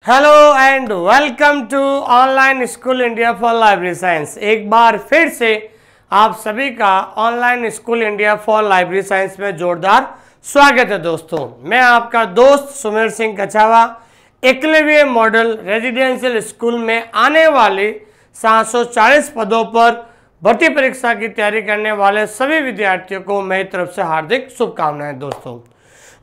Hello and welcome to online school India for library science. एक बार फिर से आप सभी का online school India for library science में जोरदार स्वागत है। दोस्तों, मैं आपका दोस्त Sumer Singh Kachhawa Eklavya model residential school में आने वाले 740 पदों पर भर्ती परीक्षा की तैयारी करने वाले सभी विद्यार्थियों को मेरी तरफ से हार्दिक शुभकामनाएं। दोस्तों,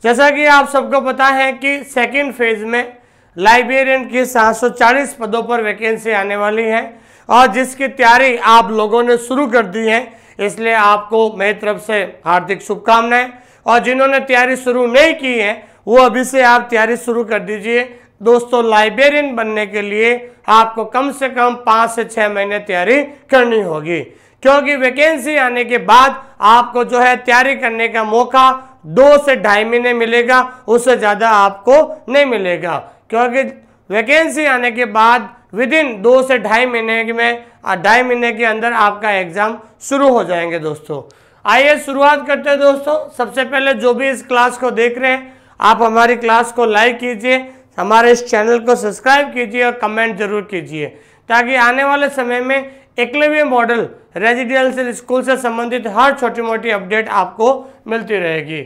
जैसा कि आप सबको पता है कि सेकेंड फेज में लाइब्रेरियन की 740 पदों पर वैकेंसी आने वाली है और जिसकी तैयारी आप लोगों ने शुरू कर दी है, इसलिए आपको मेरी तरफ से हार्दिक शुभकामनाएं। और जिन्होंने तैयारी शुरू नहीं की है वो अभी से आप तैयारी शुरू कर दीजिए। दोस्तों, लाइब्रेरियन बनने के लिए आपको कम से कम 5 से 6 महीने तैयारी करनी होगी, क्योंकि वैकेंसी आने के बाद आपको जो है तैयारी करने का मौका 2 से 2.5 महीने मिलेगा, उससे ज़्यादा आपको नहीं मिलेगा। क्योंकि वैकेंसी आने के बाद विद इन 2 से 2.5 महीने में 2.5 महीने के अंदर आपका एग्जाम शुरू हो जाएंगे। दोस्तों, आइए शुरुआत करते हैं। दोस्तों, सबसे पहले जो भी इस क्लास को देख रहे हैं, आप हमारी क्लास को लाइक कीजिए, हमारे इस चैनल को सब्सक्राइब कीजिए और कमेंट जरूर कीजिए, ताकि आने वाले समय में एकलव्य मॉडल रेजिडेंशियल स्कूल से संबंधित हर छोटी मोटी अपडेट आपको मिलती रहेगी।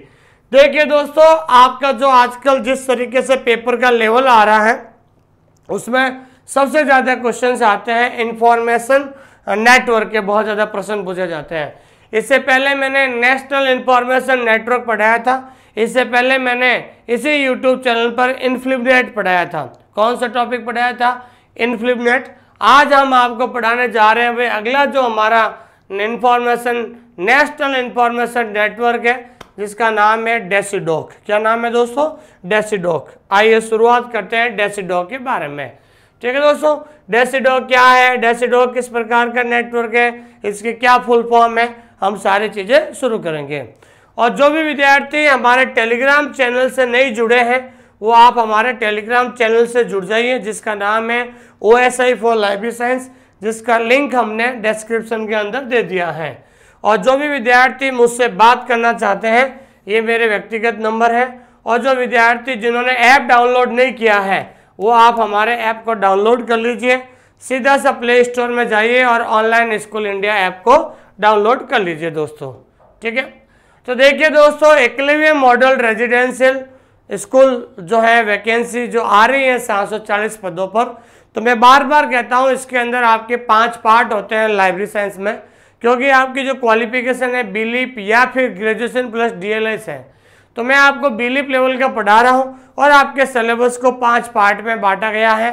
देखिए दोस्तों, आपका जो आजकल जिस तरीके से पेपर का लेवल आ रहा है उसमें सबसे ज़्यादा क्वेश्चंस आते हैं इंफॉर्मेशन नेटवर्क के, बहुत ज़्यादा प्रश्न पूछे जाते हैं। इससे पहले मैंने नेशनल इंफॉर्मेशन नेटवर्क पढ़ाया था, इससे पहले मैंने इसी यूट्यूब चैनल पर इन्फ्लिपनेट पढ़ाया था। कौन सा टॉपिक पढ़ाया था? इन्फ्लिपनेट। आज हम आपको पढ़ाने जा रहे हैं भाई अगला जो हमारा नेशनल इंफॉर्मेशन नेटवर्क है, जिसका नाम है डेसीडॉक। क्या नाम है दोस्तों? डेसीडॉक। आइए शुरुआत करते हैं डेसीडॉक के बारे में। ठीक है दोस्तों, डेसीडॉक क्या है, डेसीडॉक किस प्रकार का नेटवर्क है, इसकी क्या फुल फॉर्म है, हम सारी चीज़ें शुरू करेंगे। और जो भी विद्यार्थी हमारे टेलीग्राम चैनल से नहीं जुड़े हैं वो आप हमारे टेलीग्राम चैनल से जुड़ जाइए, जिसका नाम है OSI फॉर लाइब्रेरी साइंस, जिसका लिंक हमने डिस्क्रिप्शन के अंदर दे दिया है। और जो भी विद्यार्थी मुझसे बात करना चाहते हैं, ये मेरे व्यक्तिगत नंबर है। और जो विद्यार्थी जिन्होंने ऐप डाउनलोड नहीं किया है वो आप हमारे ऐप को डाउनलोड कर लीजिए, सीधा सा प्ले स्टोर में जाइए और ऑनलाइन स्कूल इंडिया ऐप को डाउनलोड कर लीजिए दोस्तों। ठीक है, तो देखिए दोस्तों, एकलव्य मॉडल रेजिडेंशियल स्कूल जो है वैकेंसी जो आ रही है 740 पदों पर, तो मैं बार बार कहता हूँ इसके अंदर आपके 5 पार्ट होते हैं लाइब्रेरी साइंस में, क्योंकि आपकी जो क्वालिफिकेशन है बीलिप या फिर ग्रेजुएशन प्लस DLS है। तो मैं आपको बीलिप लेवल का पढ़ा रहा हूँ और आपके सिलेबस को 5 पार्ट में बांटा गया है।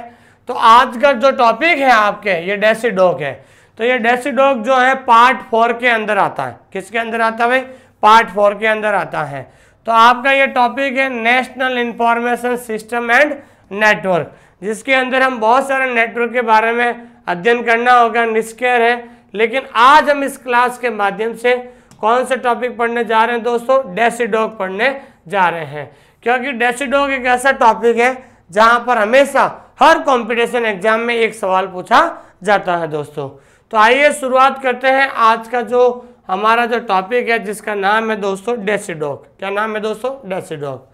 तो आज का जो टॉपिक है आपके, ये डेसीडॉक है। तो ये डेसीडॉक जो है पार्ट 4 के अंदर आता है। किसके अंदर आता है भाई? पार्ट 4 के अंदर आता है। तो आपका ये टॉपिक है national information system and network, जिसके अंदर हम बहुत सारे नेटवर्क के बारे में अध्ययन करना होगा, निष्क्रिय है। लेकिन आज हम इस क्लास के माध्यम से कौन से टॉपिक पढ़ने जा रहे हैं दोस्तों? डेसीडॉक पढ़ने जा रहे हैं, क्योंकि डेसीडॉक एक ऐसा टॉपिक है जहां पर हमेशा हर कंपटीशन एग्जाम में एक सवाल पूछा जाता है दोस्तों। तो आइए शुरुआत करते हैं आज का जो हमारा जो टॉपिक है, जिसका नाम है दोस्तों डेसीडॉक। क्या नाम है दोस्तों? डेसीडॉक।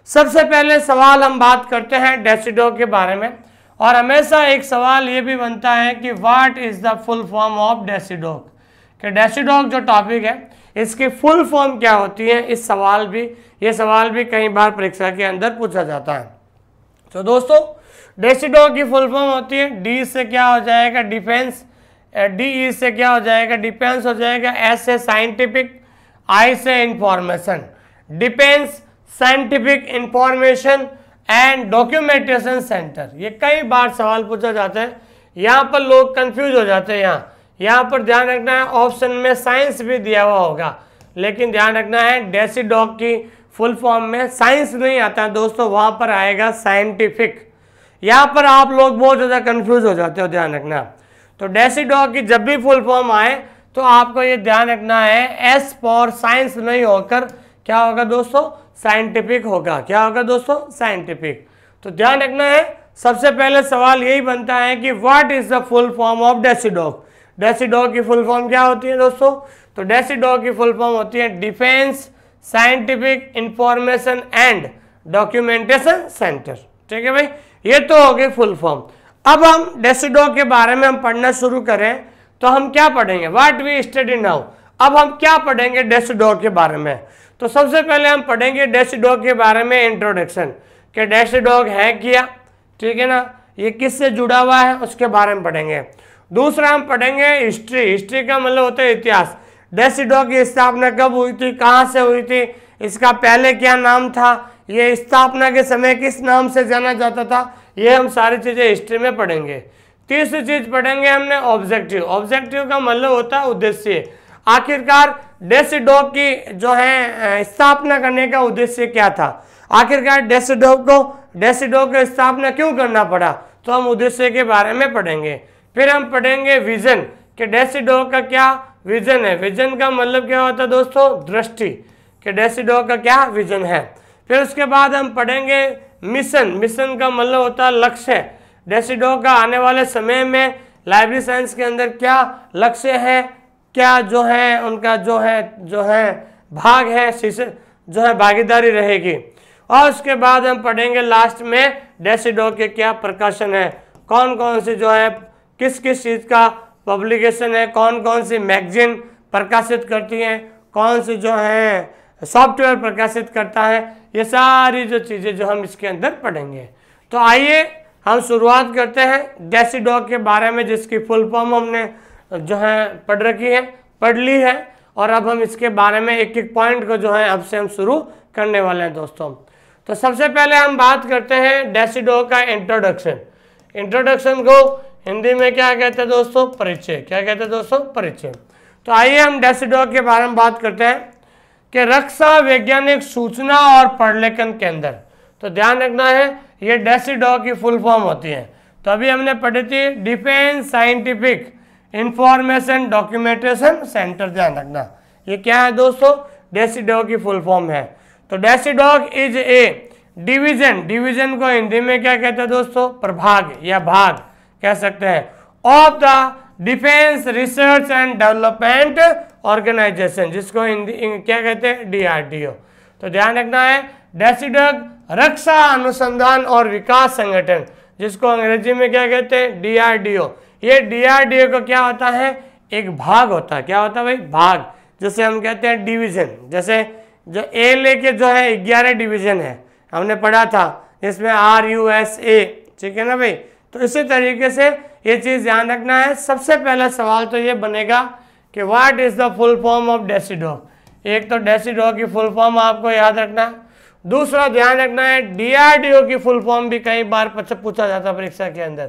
सबसे पहले सवाल हम बात करते हैं डेसीडॉक के बारे में, और हमेशा एक सवाल ये भी बनता है कि what is the full form of DESIDOC, कि डेसीडॉक जो टॉपिक है इसकी फुल फॉर्म क्या होती है। ये सवाल भी कई बार परीक्षा के अंदर पूछा जाता है। तो दोस्तों, डेसीडॉक की फुल फॉर्म होती है, डी से क्या हो जाएगा? डिफेंस। DE से क्या हो जाएगा? डिफेंस हो जाएगा। S से साइंटिफिक, I से information. Defence, scientific, information and documentation centre. ये कई बार सवाल पूछा जाता है, यहाँ पर लोग कंफ्यूज हो जाते हैं। यहाँ पर ध्यान रखना है, ऑप्शन में साइंस भी दिया हुआ होगा, लेकिन ध्यान रखना है डेसीडॉक की फुल फॉर्म में साइंस नहीं आता है दोस्तों, वहाँ पर आएगा साइंटिफिक। यहाँ पर आप लोग बहुत ज़्यादा कंफ्यूज हो जाते हो, ध्यान रखना। तो डेसीडॉक की जब भी फुल फॉर्म आए तो आपको ये ध्यान रखना है, S फॉर साइंस नहीं होकर क्या होगा दोस्तों? साइंटिफिक होगा। क्या होगा दोस्तों? साइंटिफिक। तो ध्यान रखना है, सबसे पहले सवाल यही बनता है कि what is the full form of DESIDOC. DESIDOC की फुल फॉर्म क्या होती है दोस्तों? तो डेसीडॉक की फुल फॉर्म होती है defence, scientific, information and documentation centre. ठीक है भाई, ये तो हो गई फुल फॉर्म। अब हम डेसिडॉक के बारे में हम पढ़ना शुरू करें तो हम क्या पढ़ेंगे, व्हाट वी स्टडी नाउ। अब हम क्या पढ़ेंगे डेसिडॉक के बारे में, तो सबसे पहले हम पढ़ेंगे डेसिडॉक के बारे में इंट्रोडक्शन, कि डेसिडॉक है क्या, ठीक है ना, ये किससे जुड़ा हुआ है उसके बारे में पढ़ेंगे। दूसरा हम पढ़ेंगे हिस्ट्री, हिस्ट्री का मतलब होता है इतिहास। डेसिडॉक की स्थापना कब हुई थी, कहाँ से हुई थी, इसका पहले क्या नाम था, ये स्थापना के समय किस नाम से जाना जाता था, ये हम सारी चीज़ें हिस्ट्री में पढ़ेंगे। तीसरी चीज पढ़ेंगे हमने ऑब्जेक्टिव। ऑब्जेक्टिव का मतलब होता है उद्देश्य, आखिरकार डेसिडॉक की जो है स्थापना करने का उद्देश्य क्या था, आखिरकार डेसिडॉक की स्थापना क्यों करना पड़ा, तो हम उद्देश्य के बारे में पढ़ेंगे। फिर हम पढ़ेंगे विजन, कि डेसिडॉक का क्या विजन है। विजन का मतलब क्या होता है दोस्तों, दृष्टि, कि डेसिडॉक का क्या विजन है। फिर उसके बाद हम पढ़ेंगे मिशन, मिशन का मतलब होता है लक्ष्य। डेसिडॉक का आने वाले समय में लाइब्रेरी साइंस के अंदर क्या लक्ष्य है, क्या जो है उनका जो है भाग है, जो है भागीदारी रहेगी। और उसके बाद हम पढ़ेंगे लास्ट में डेसिडॉक के क्या प्रकाशन है, कौन कौन से जो है किस किस चीज़ का पब्लिकेशन है, कौन कौन सी मैगजीन प्रकाशित करती हैं, कौन सी जो है सॉफ्टवेयर प्रकाशित करता है, ये सारी जो चीज़ें जो हम इसके अंदर पढ़ेंगे। तो आइए हम शुरुआत करते हैं डेसिडॉक के बारे में, जिसकी फुल फॉर्म हमने जो है पढ़ ली है, और अब हम इसके बारे में एक एक पॉइंट को जो है अब से हम शुरू करने वाले हैं दोस्तों। तो सबसे पहले हम बात करते हैं डेसिडॉक का इंट्रोडक्शन। इंट्रोडक्शन को हिंदी में क्या कहते हैं दोस्तों, परिचय। क्या कहते हैं दोस्तों, परिचय। तो आइए हम डेसिडॉक के बारे में बात करते हैं कि रक्षा वैज्ञानिक सूचना और प्रलेखन केंद्र। तो ध्यान रखना है ये डेसिडॉक की फुल फॉर्म होती है। तो अभी हमने पढ़ी थी defence scientific information documentation centre, ध्यान रखना ये क्या है दोस्तों, डेसिडॉक की फुल फॉर्म है। तो डेसिडॉक इज ए डिवीजन, डिवीजन को हिंदी में क्या कहते हैं दोस्तों, प्रभाग या भाग कह सकते हैं, of the defence research and development organisation, जिसको हिंदी क्या कहते हैं, DRDO। तो ध्यान रखना है डेसिडॉक रक्षा अनुसंधान और विकास संगठन, जिसको अंग्रेजी में क्या कहते हैं, DRDO। ये DRDO को क्या होता है, एक भाग होता है। क्या होता है भाई, भाग, जैसे हम कहते हैं डिवीजन। जैसे जो A लेके जो है 11 डिवीजन है, हमने पढ़ा था, इसमें RUSA, ठीक है ना भाई। तो इसी तरीके से ये चीज़ ध्यान रखना है। सबसे पहला सवाल तो ये बनेगा कि what is the full form of DESIDOC. एक तो डेसिडॉक की फुल फॉर्म आपको याद रखना है, दूसरा ध्यान रखना है DRDO की फुल फॉर्म भी कई बार पूछा जाता है परीक्षा के अंदर।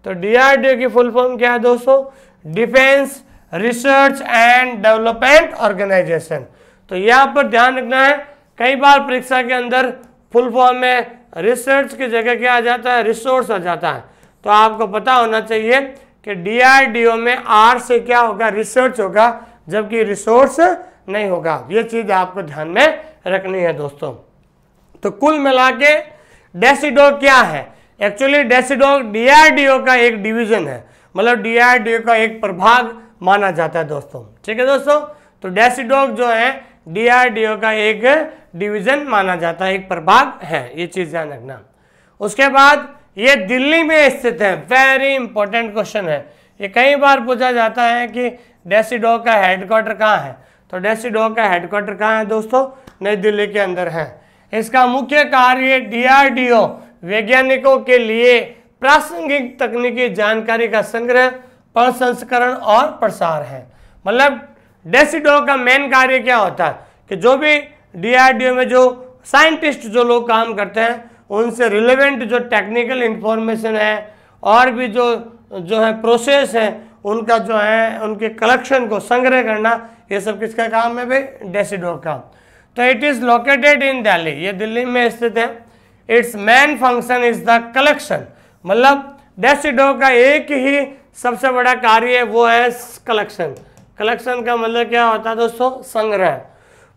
तो DRDO की फुल फॉर्म क्या है दोस्तों, defence research and development organisation. तो यहाँ पर ध्यान रखना है, कई बार परीक्षा के अंदर फुल फॉर्म में रिसर्च की जगह क्या आ जाता है, रिसोर्स आ जाता है। तो आपको पता होना चाहिए कि DRDO में R से क्या होगा, रिसर्च होगा, जबकि रिसोर्स नहीं होगा। ये चीज़ आपको ध्यान में रखनी है दोस्तों। तो कुल मिला के डेसिडॉक क्या है, एक्चुअली डेसिडॉक DRDO का एक डिवीजन है, मतलब DRDO का एक प्रभाग माना जाता है दोस्तों। ठीक है दोस्तों, तो डेसिडॉक जो है DRDO का एक डिवीजन माना जाता है, एक प्रभाग है, ये चीज़ ध्यान रखना। उसके बाद ये दिल्ली में स्थित है, वेरी इंपॉर्टेंट क्वेश्चन है, ये कई बार पूछा जाता है कि डेसिडॉक का हेडक्वार्टर कहाँ है। तो डेसिडॉक का हेडक्वार्टर कहाँ है दोस्तों, नई दिल्ली के अंदर है। इसका मुख्य कार्य DRDO वैज्ञानिकों के लिए प्रासंगिक तकनीकी जानकारी का संग्रह, प्रसंस्करण और प्रसार है। मतलब डेसिडॉक का मेन कार्य क्या होता है कि जो भी DRDO में जो साइंटिस्ट जो लोग काम करते हैं, उनसे रिलेवेंट जो टेक्निकल इंफॉर्मेशन है और भी जो है प्रोसेस है, उनका जो है उनके कलेक्शन को संग्रह करना, ये सब किसका काम है भाई, डेसिडॉक का। तो it is located in Delhi, ये दिल्ली में स्थित है। It's main function is the collection, मतलब डेसिडॉक का एक ही सबसे बड़ा कार्य है, वो है कलेक्शन। कलेक्शन का मतलब क्या होता है दोस्तों, संग्रह।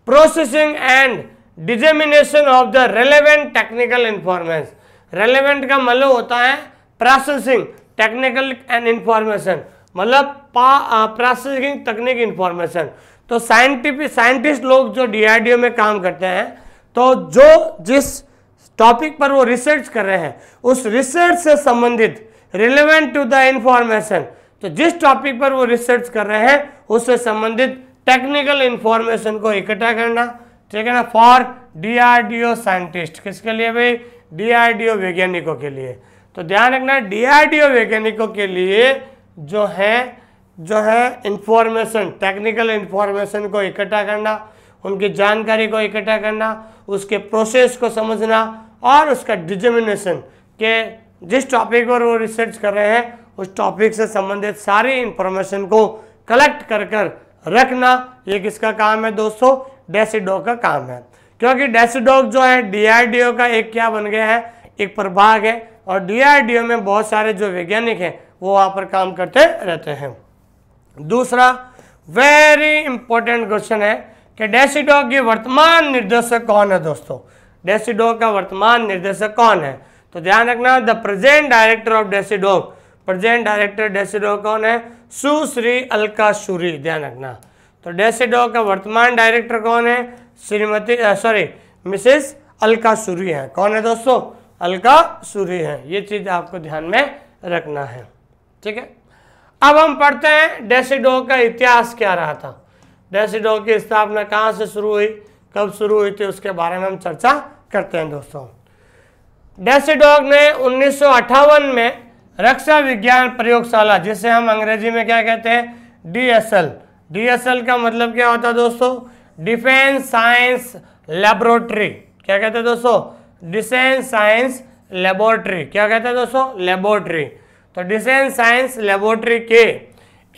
Processing and dissemination of the relevant technical information. Relevant का मतलब होता है प्रोसेसिंग टेक्निकल एंड इंफॉर्मेशन, मतलब प्रोसेसिंग तकनीक इंफॉर्मेशन। तो साइंटिस्ट लोग जो DRDO में काम करते हैं, तो जो जिस टॉपिक पर वो रिसर्च कर रहे हैं, उस रिसर्च से संबंधित रिलेवेंट टू द इंफॉर्मेशन, तो जिस टॉपिक पर वो रिसर्च कर रहे हैं उससे संबंधित टेक्निकल इंफॉर्मेशन को इकट्ठा करना, ठीक है ना, फॉर DRDO साइंटिस्ट। किसके लिए भाई? DRDO वैज्ञानिकों के लिए। तो ध्यान रखना, DRDO वैज्ञानिकों के लिए जो है इंफॉर्मेशन, टेक्निकल इंफॉर्मेशन को इकट्ठा करना, उनकी जानकारी को इकट्ठा करना, उसके प्रोसेस को समझना और उसका डिटर्मिनेशन के जिस टॉपिक पर वो रिसर्च कर रहे हैं उस टॉपिक से संबंधित सारी इंफॉर्मेशन को कलेक्ट कर रखना, ये किसका काम है दोस्तों? डेसीडॉक का काम है। क्योंकि डेसीडॉक जो है DRDO का एक क्या बन गया है? एक प्रभाग है, और DRDO में बहुत सारे जो वैज्ञानिक हैं वो वहाँ पर काम करते रहते हैं। दूसरा वेरी इंपॉर्टेंट क्वेश्चन है कि डेसीडॉक के वर्तमान निर्देशक कौन है दोस्तों? डेसीडॉक का वर्तमान निर्देशक कौन है? तो ध्यान रखना, the present director of DESIDOC, present director DESIDOC कौन है? सुश्री अलका सूरी। ध्यान रखना, तो डेसीडॉक का वर्तमान डायरेक्टर कौन है? मिसेस अलका सूरी है। कौन है दोस्तों? अलका सूरी है। ये चीज आपको ध्यान में रखना है, ठीक है। अब हम पढ़ते हैं डेसीडॉक का इतिहास क्या रहा था, डेसीडॉक की स्थापना कहाँ से शुरू हुई, कब शुरू हुई थी, उसके बारे में हम चर्चा करते हैं दोस्तों। डेसीडॉक ने 1958 में रक्षा विज्ञान प्रयोगशाला, जिसे हम अंग्रेजी में क्या कहते हैं? DSL। DSL का मतलब क्या होता है दोस्तों? Defence science laboratory. क्या कहते हैं दोस्तों? Defence science laboratory. क्या कहते हैं दोस्तों? लेबोरेटरी। तो डिफेंस साइंस लेबोरेटरी के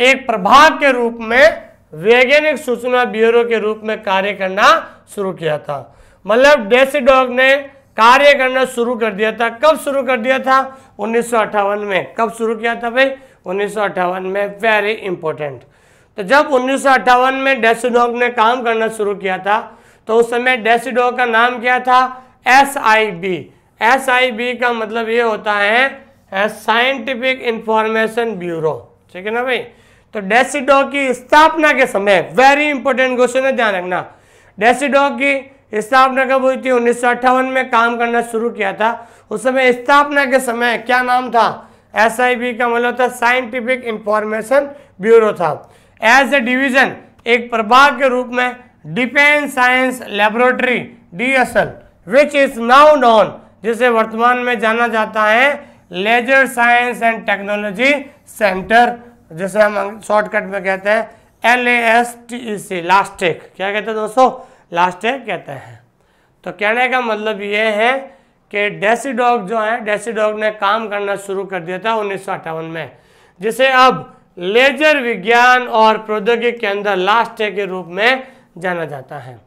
एक प्रभाग के रूप में वैज्ञानिक सूचना ब्यूरो के रूप में कार्य करना शुरू किया था। मतलब डेसीडॉक ने कार्य करना शुरू कर दिया था। कब शुरू कर दिया था? 1958 में। कब शुरू किया था भाई? 1958 में। Very important. तो जब 1958 में डेसीडॉक ने काम करना शुरू किया था तो उस समय डेसीडॉक का नाम क्या था? SIB। SIB का मतलब ये होता है साइंटिफिक इंफॉर्मेशन ब्यूरो, ठीक है ना भाई। तो डेसीडॉक की स्थापना के समय, वेरी इंपॉर्टेंट क्वेश्चन है, ध्यान रखना, डेसीडॉक की स्थापना कब हुई थी? 1958 में काम करना शुरू किया था। उस समय स्थापना के समय क्या नाम था? SIB का मतलब था साइंटिफिक इंफॉर्मेशन ब्यूरो था। एज ए डिवीजन, एक प्रभाग के रूप में, defence science laboratory DSL, which is now known, जिसे वर्तमान में जाना जाता है laser science and technology centre, जिसे हम शॉर्टकट में कहते हैं LASTEC, लास्टेक। क्या कहते हैं दोस्तों? लास्टेक कहते हैं। तो कहने का मतलब ये है कि डेसीडॉक जो है, डेसीडॉक ने काम करना शुरू कर दिया था 1958 में, जिसे अब लेजर विज्ञान और प्रौद्योगिकी के अंदर लास्टेक के रूप में जाना जाता है।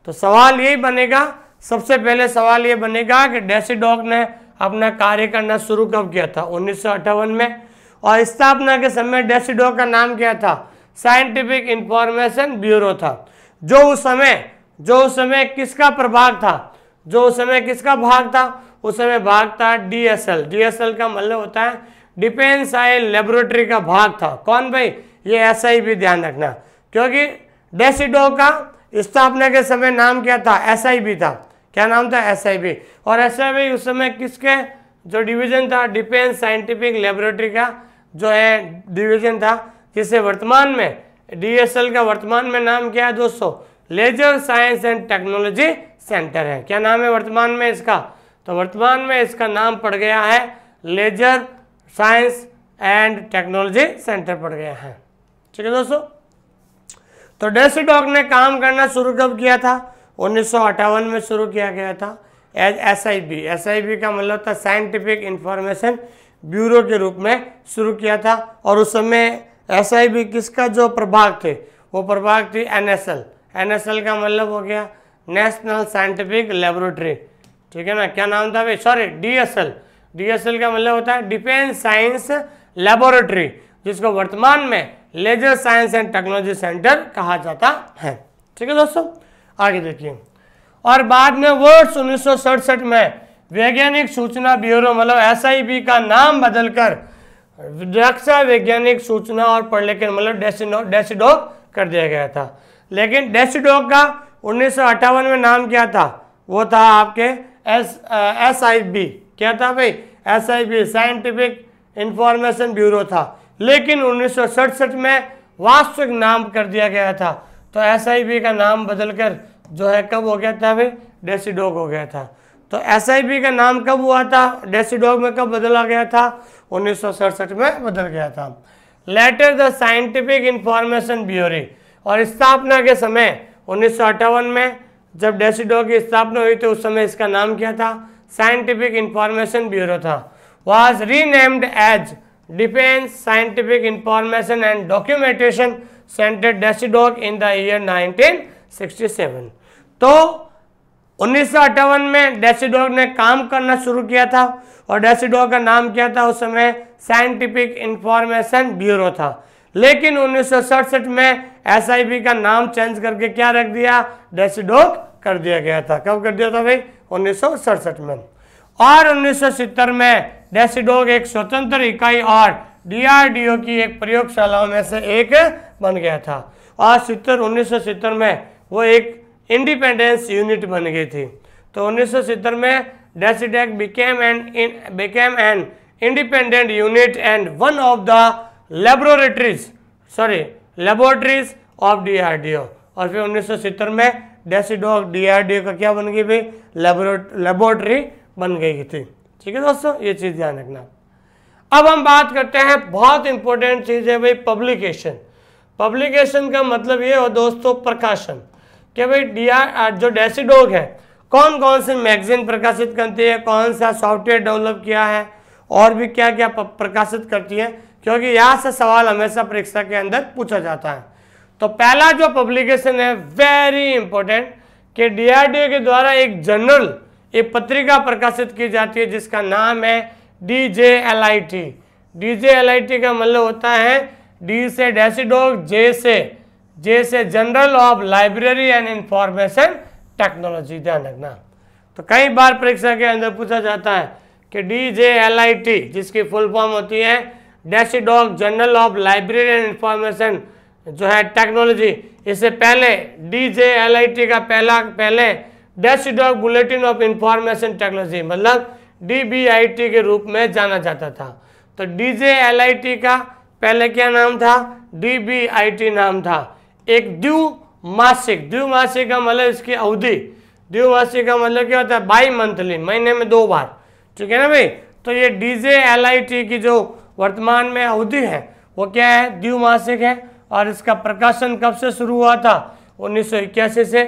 तो सवाल यही बनेगा, सबसे पहले सवाल ये बनेगा कि डेसीडॉक ने अपना कार्य करना शुरू कब किया था? 1958 में। और स्थापना के समय डेसीडॉक का नाम क्या था? साइंटिफिक इंफॉर्मेशन ब्यूरो था। जो उस समय किसका प्रभाग था? जो उस समय किसका भाग था? उस समय भाग था DSL। DSL का मतलब होता है डिफेंस साइंस लेबोरेटरी का भाग था। कौन भाई? ये SIB। ध्यान रखना, क्योंकि डेसीडॉक का स्थापना के समय नाम क्या था? SIB था। क्या नाम था? SIB। और SIB उस समय किसके जो डिवीजन था? डिफेंस साइंटिफिक लेबोरेटरी का जो है डिवीजन था, जिसे वर्तमान में DSL का वर्तमान में नाम क्या है दोस्तों? Laser science and technology centre है। क्या नाम है वर्तमान में इसका? तो वर्तमान में इसका नाम पड़ गया है laser science and technology centre पड़ गया है, ठीक है दोस्तों। तो डेसीडॉक ने काम करना शुरू कब किया था? 1958 में शुरू किया गया था एज SIB। SIB का मतलब था साइंटिफिक इंफॉर्मेशन ब्यूरो के रूप में शुरू किया था। और उस समय SIB किसका जो प्रभाग थे? वो प्रभाग थी NSL। NSL का मतलब हो गया नेशनल साइंटिफिक लेबोरेटरी, ठीक है ना। क्या नाम था भाई? Sorry, DSL। DSL का मतलब होता है डिफेंस साइंस लेबोरेटरी, जिसको वर्तमान में laser science and technology centre कहा जाता है, ठीक है दोस्तों। आगे देखिए, और बाद में वर्ष 1967 में वैज्ञानिक सूचना ब्यूरो मतलब SIB का नाम बदलकर रक्षा वैज्ञानिक सूचना और प्रलेखन मतलब डेसीडॉक कर दिया गया था। लेकिन डेसीडॉक का 1958 में नाम क्या था? वो था आपके SIB क्या था भाई, SIB साइंटिफिक इंफॉर्मेशन ब्यूरो था, लेकिन 1967 में वास्तविक नाम कर दिया गया था। तो SIB का नाम बदलकर जो है कब हो गया था भाई, डेसीडॉक हो गया था। तो SIB का नाम कब हुआ था, डेसीडॉक में कब बदला गया था, 1967 में बदल गया था। Later the scientific information bureau, और स्थापना के समय 1958 में जब डेसीडॉक की स्थापना हुई तो उस समय इसका नाम क्या था, साइंटिफिक इंफॉर्मेशन ब्यूरो था। Was renamed as defence scientific information and documentation centre DESIDOC in the year 1967। तो 1958 में डेसीडॉक ने काम करना शुरू किया था, और डेसीडॉक का नाम क्या था उस समय, साइंटिफिक इंफॉर्मेशन ब्यूरो था। लेकिन 1967 में SIB का नाम चेंज करके क्या रख दिया, डेसीडॉक कर दिया गया था। कब कर दिया था भाई, 1967 में। और 1970 में डेसीडॉक एक स्वतंत्र इकाई और DRDO की एक प्रयोगशालाओं में से एक बन गया था, और 1970 में वो एक इंडिपेंडेंस यूनिट बन गई थी। तो 1970 में DESIDOC became an independent unit and one of the laboratories of DRDO। और फिर 1970 में डेसीडॉक DRDO का क्या बन गई भाई, लेबोरेटरी बन गई थी। ठीक है दोस्तों, ये चीज़ ध्यान रखना। अब हम बात करते हैं, बहुत इंपॉर्टेंट चीज़ है भाई पब्लिकेशन। पब्लिकेशन का मतलब ये हो दोस्तों प्रकाशन, कि भाई जो डेसीडॉक है कौन कौन सी मैगजीन प्रकाशित करती है, कौन सा सॉफ्टवेयर डेवलप किया है, और भी क्या क्या प्रकाशित करती है, क्योंकि यहाँ से सवाल हमेशा परीक्षा के अंदर पूछा जाता है। तो पहला जो पब्लिकेशन है वेरी इंपॉर्टेंट, कि DRDO के द्वारा एक जर्नल, एक पत्रिका प्रकाशित की जाती है जिसका नाम है DJLIT। DJLIT का मतलब होता है D से डेसीडॉक, J से general of library and information technology, ध्यान रखना। तो कई बार परीक्षा के अंदर पूछा जाता है कि DJLIT जिसकी फुल फॉर्म होती है DESIDOC journal of library and information जो है टेक्नोलॉजी, इससे पहले DJLIT का पहले DESIDOC bulletin of information technology मतलब DBIT के रूप में जाना जाता था। तो DJLIT का पहले क्या नाम था, DBIT नाम था। एक द्विमासिक का मतलब इसकी अवधि, द्विमासिक का मतलब क्या होता है, बाई मंथली, महीने में 2 बार। ठीक है ना भाई। तो ये DJLIT की जो वर्तमान में अवधि है वो क्या है, द्विमासिक है। और इसका प्रकाशन कब से शुरू हुआ था, 1981 से।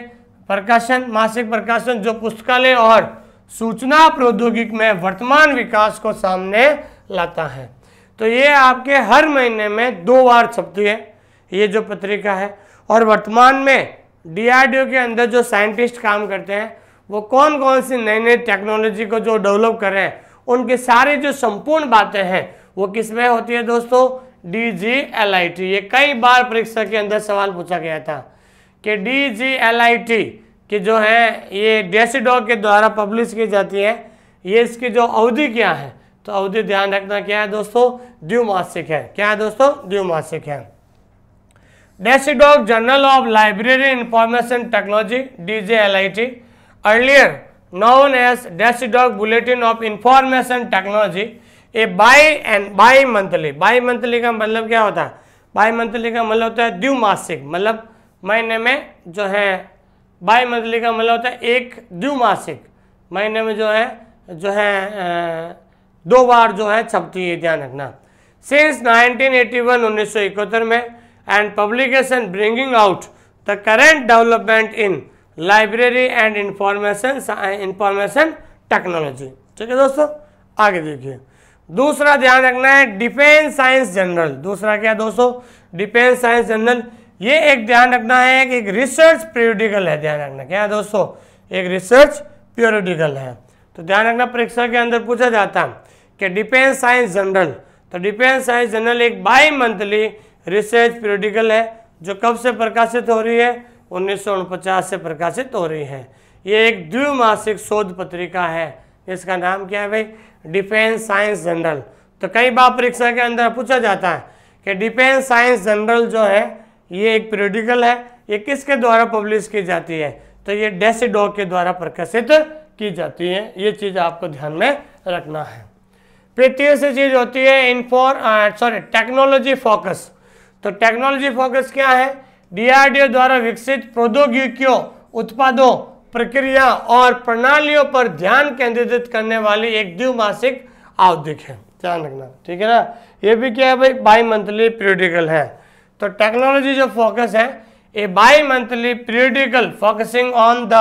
प्रकाशन, मासिक प्रकाशन जो पुस्तकालय और सूचना प्रौद्योगिकी में वर्तमान विकास को सामने लाता है। तो ये आपके हर महीने में 2 बार छपती है ये जो पत्रिका है। और वर्तमान में DRDO के अंदर जो साइंटिस्ट काम करते हैं वो कौन कौन सी नई नई टेक्नोलॉजी को जो डेवलप कर रहे हैं उनकी सारी जो संपूर्ण बातें हैं वो किस में होती है दोस्तों, DJLIT। ये कई बार परीक्षा के अंदर सवाल पूछा गया था कि DJLIT कि जो है ये डेसीडॉक के द्वारा पब्लिश की जाती है, ये इसकी जो अवधि क्या है, तो अवधि ध्यान रखना क्या है दोस्तों, द्विमासिक है। क्या है दोस्तों, द्विमासिक है। DESIDOC journal of library information technology DJLIT, earlier known as DESIDOC bulletin of information technology, A bimonthly का मतलब क्या होता है, बाई मंथली का मतलब होता है द्विमासिक, मतलब महीने में जो है, बाई मंथली का मतलब होता है एक द्विमासिक, महीने में जो है 2 बार जो है छपती है, ध्यान रखना। सिंस 1981 1971 में, and publication bringing out the current development in library and information technology. ठीक है दोस्तों, आगे देखिए। दूसरा ध्यान रखना है डिफेंस साइंस जर्नल। दूसरा क्या दोस्तों, डिफेंस साइंस जर्नल। ये एक ध्यान रखना है कि एक रिसर्च पीरियडिकल है, ध्यान रखना। क्या है दोस्तों, एक रिसर्च पीरियडिकल है। तो ध्यान रखना परीक्षा के अंदर पूछा जाता है कि डिफेंस साइंस जर्नल, तो डिफेंस साइंस जर्नल एक बाई मंथली रिसर्च पीरियडिकल है जो कब से प्रकाशित हो रही है, 1949 से प्रकाशित हो रही है। ये एक द्विमासिक शोध पत्रिका है, इसका नाम क्या है भाई, डिफेंस साइंस जर्नल। तो कई बार परीक्षा के अंदर पूछा जाता है कि डिफेंस साइंस जर्नल जो है ये एक पीरियडिकल है, ये किसके द्वारा पब्लिश की जाती है, तो ये डेसीडॉक के द्वारा प्रकाशित की जाती हैं। ये चीज़ आपको ध्यान में रखना है। फिर तीसरी चीज़ होती है टेक्नोलॉजी फोकस। तो टेक्नोलॉजी फोकस क्या है? DRDO द्वारा विकसित प्रौद्योगिकियों, उत्पादों, प्रक्रिया और प्रणालियों पर ध्यान केंद्रित करने वाली एक द्विमासिक आवधिक है। ध्यान रखना, ठीक है ना। ये भी क्या है भाई? बाई मंथली पीरियडिकल है। तो टेक्नोलॉजी जो फोकस है, A bimonthly periodical focusing on the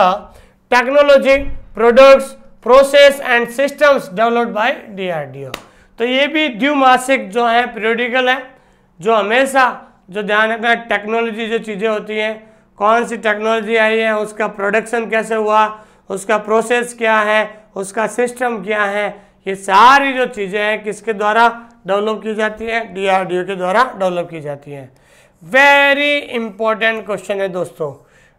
technology, products, process and systems developed by DRDO। तो ये भी द्विमासिक जो है पीरियडिकल है, जो हमेशा जो ध्यान रखना टेक्नोलॉजी जो चीज़ें होती हैं, कौन सी टेक्नोलॉजी आई है, उसका प्रोडक्शन कैसे हुआ, उसका प्रोसेस क्या है, उसका सिस्टम क्या है, ये सारी जो चीज़ें हैं किसके द्वारा डेवलप की जाती है? DRDO के द्वारा डेवलप की जाती हैं। वेरी इंपॉर्टेंट क्वेश्चन है दोस्तों,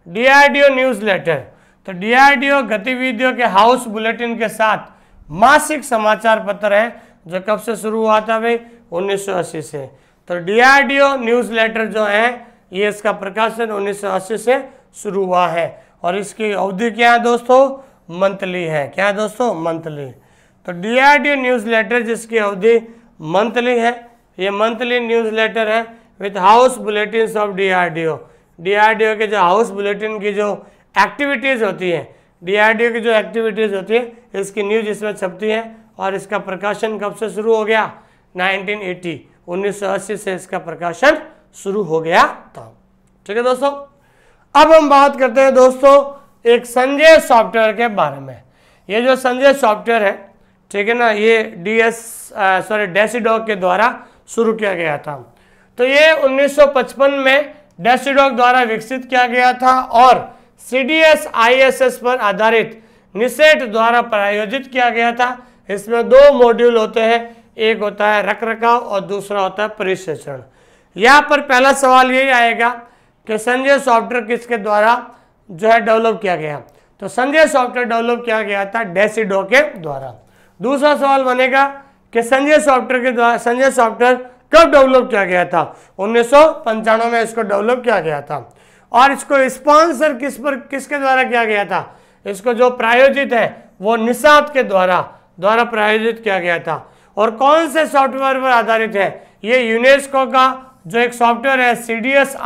DRDO न्यूज़ लेटर। तो DRDO गतिविधियों के हाउस बुलेटिन के साथ मासिक समाचार पत्र है, जो कब से शुरू हुआ था भाई? 1980 से। तो DRDO न्यूज़ लेटर जो है ये इसका प्रकाशन 1980 से शुरू हुआ है और इसकी अवधि क्या है दोस्तों? मंथली है। क्या है दोस्तों? मंथली। तो DRDO न्यूज़ लेटर जिसकी अवधि मंथली है, ये मंथली न्यूज़ लेटर है with house bulletin of DRDO। DRDO के जो हाउस बुलेटिन की जो एक्टिविटीज़ होती हैं, DRDO की जो एक्टिविटीज़ होती है, इसकी न्यूज़ इसमें छपती है और इसका प्रकाशन कब से शुरू हो गया? 1980 1980 से इसका प्रकाशन शुरू हो गया था। ठीक है दोस्तों। अब हम बात करते हैं दोस्तों एक संजय सॉफ्टवेयर के बारे में। ये जो संजय सॉफ्टवेयर है, ठीक है ना, ये डेसीडॉक के द्वारा शुरू किया गया था। तो ये 1955 में डेसीडॉक द्वारा विकसित किया गया था और CDS ISS पर आधारित निसेट द्वारा प्रायोजित किया गया था। इसमें 2 मॉड्यूल होते हैं, एक होता है रखरखाव और दूसरा होता है परिक्षण। यहाँ पर पहला सवाल यही आएगा कि संजय सॉफ्टवेयर किसके द्वारा जो है डेवलप किया गया? तो संजय सॉफ्टवेयर डेवलप किया गया था डेसीडॉक के द्वारा। दूसरा सवाल बनेगा कि संजय सॉफ्टवेयर कब डेवलप किया गया था? 1995 में इसको डेवलप किया गया था और इसको स्पॉन्सर किसके द्वारा किया गया था? इसको जो प्रायोजित है वो निसात के द्वारा प्रायोजित किया गया था। और कौन से सॉफ्टवेयर पर आधारित है? ये यूनेस्को का जो एक सॉफ्टवेयर है CDS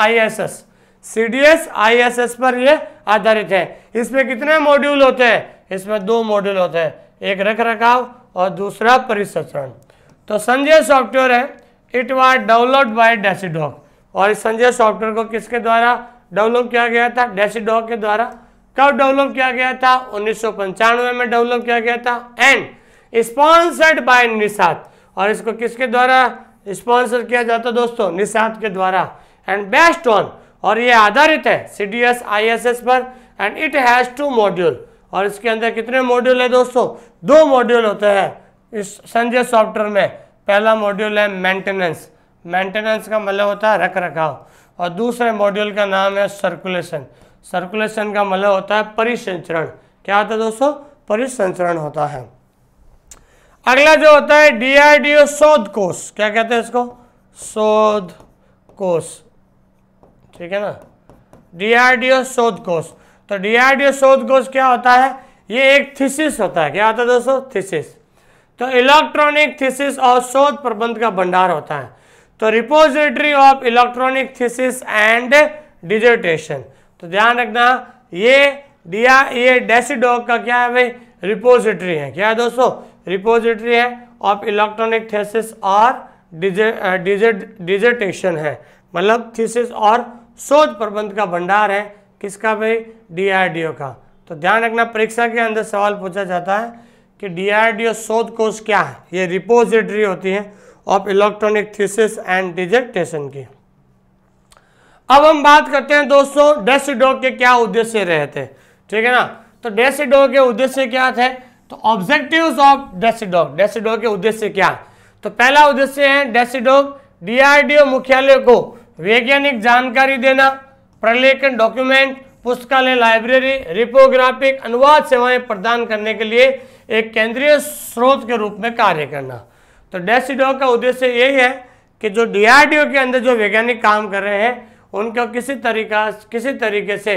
ISS पर ये आधारित है। इसमें कितने मॉड्यूल होते हैं? इसमें 2 मॉड्यूल होते हैं, एक रखरखाव और दूसरा परिक्षण। तो संजय सॉफ्टवेयर है, it was developed by DESIDOC. और इस संजय सॉफ्टवेयर को किसके द्वारा डेवलप किया गया था? डेसीडॉक के द्वारा। कब डेवलप किया गया था? 1995 में डेवलप किया गया था एंड स्पॉन्सर्ड बाय निसात। और इसको किसके द्वारा स्पॉन्सर किया जाता दोस्तों? निसात के द्वारा। एंड बेस्ड ऑन, और ये आधारित है CDS ISS पर एंड इट हैज 2 मॉड्यूल। और इसके अंदर कितने मॉड्यूल है दोस्तों? 2 मॉड्यूल होते हैं इस संजय सॉफ्टवेयर में। पहला मॉड्यूल है मेंटेनेंस का मतलब होता है रखरखाव, और दूसरे मॉड्यूल का नाम है सर्कुलेशन का मतलब होता है परिसंचरण। क्या होता है दोस्तों? परिसंचरण होता है। अगला जो होता है DRDO शोध कोष। क्या कहते हैं इसको? शोध कोष, ठीक है ना, DRDO शोध कोष। तो DRDO शोध कोष क्या होता है? ये एक थीसिस होता है। क्या होता है दोस्तों? थीसिस। तो इलेक्ट्रॉनिक थीसिस और शोध प्रबंध का भंडार होता है। तो repository of electronic thesis and dissertation. तो ध्यान रखना, ये डेसीडॉक का क्या है भाई? रिपोजिटरी है। क्या है दोस्तों? रिपोजिटरी है ऑफ इलेक्ट्रॉनिक थीसिस और डिजर्टेशन है, मतलब थीसिस और शोध प्रबंध का भंडार है। किसका भाई? DRDO का। तो ध्यान रखना, परीक्षा के अंदर सवाल पूछा जाता है कि DRDO शोध कोष क्या है? ये रिपोजिटरी होती है of electronic thesis and dissertation की। अब हम बात करते हैं दोस्तों डेसीडॉक के क्या उद्देश्य रहे थे, ठीक है ना। तो डेसीडॉक के उद्देश्य क्या थे? तो ऑब्जेक्टिव्स ऑफ डेसीडॉक के उद्देश्य क्या है? तो पहला उद्देश्य है डेसीडॉक DRDO मुख्यालय को वैज्ञानिक जानकारी देना, प्रलेखन, डॉक्यूमेंट, पुस्तकालय, लाइब्रेरी, रिपोग्राफिक, अनुवाद सेवाएं प्रदान करने के लिए एक केंद्रीय स्रोत के रूप में कार्य करना। तो डेसीडॉक का उद्देश्य यही है कि जो DRDO के अंदर जो वैज्ञानिक काम कर रहे हैं उनको किसी तरीके से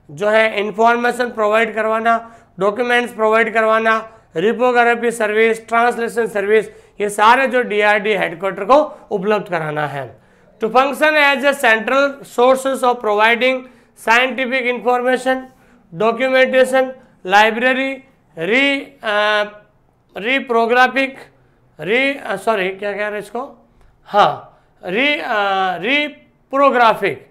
जो है इंफॉर्मेशन प्रोवाइड करवाना, डॉक्यूमेंट्स प्रोवाइड करवाना, रिपोग्राफी सर्विस, ट्रांसलेशन सर्विस, ये सारे जो DRDO हेडक्वार्टर को उपलब्ध कराना है। To function as A central sources of providing scientific information, documentation, library, reprographic क्या कह रहे हैं इसको, reprographic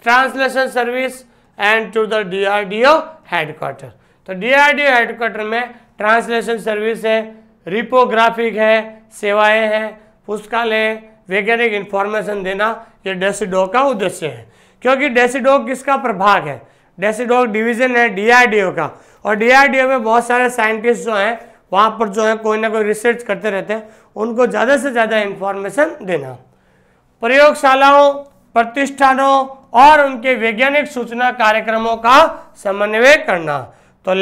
translation service and to the DRDO headquarter. तो DRDO हेडक्वार्टर में ट्रांसलेशन सर्विस है, रिपोग्राफिक है, सेवाएं हैं, पुस्तकालय, वैज्ञानिक इंफॉर्मेशन देना, ये DESIDOC का उद्देश्य है। क्योंकि DESIDOC किसका प्रभाग है, DESIDOC डिवीजन है DRDO का, और DRDO में बहुत सारे साइंटिस्ट जो हैं वहाँ पर जो है कोई ना कोई रिसर्च करते रहते हैं, उनको ज़्यादा से ज़्यादा इंफॉर्मेशन देना। प्रयोगशालाओं, प्रतिष्ठानों और उनके वैज्ञानिक सूचना कार्यक्रमों का समन्वय करना। तो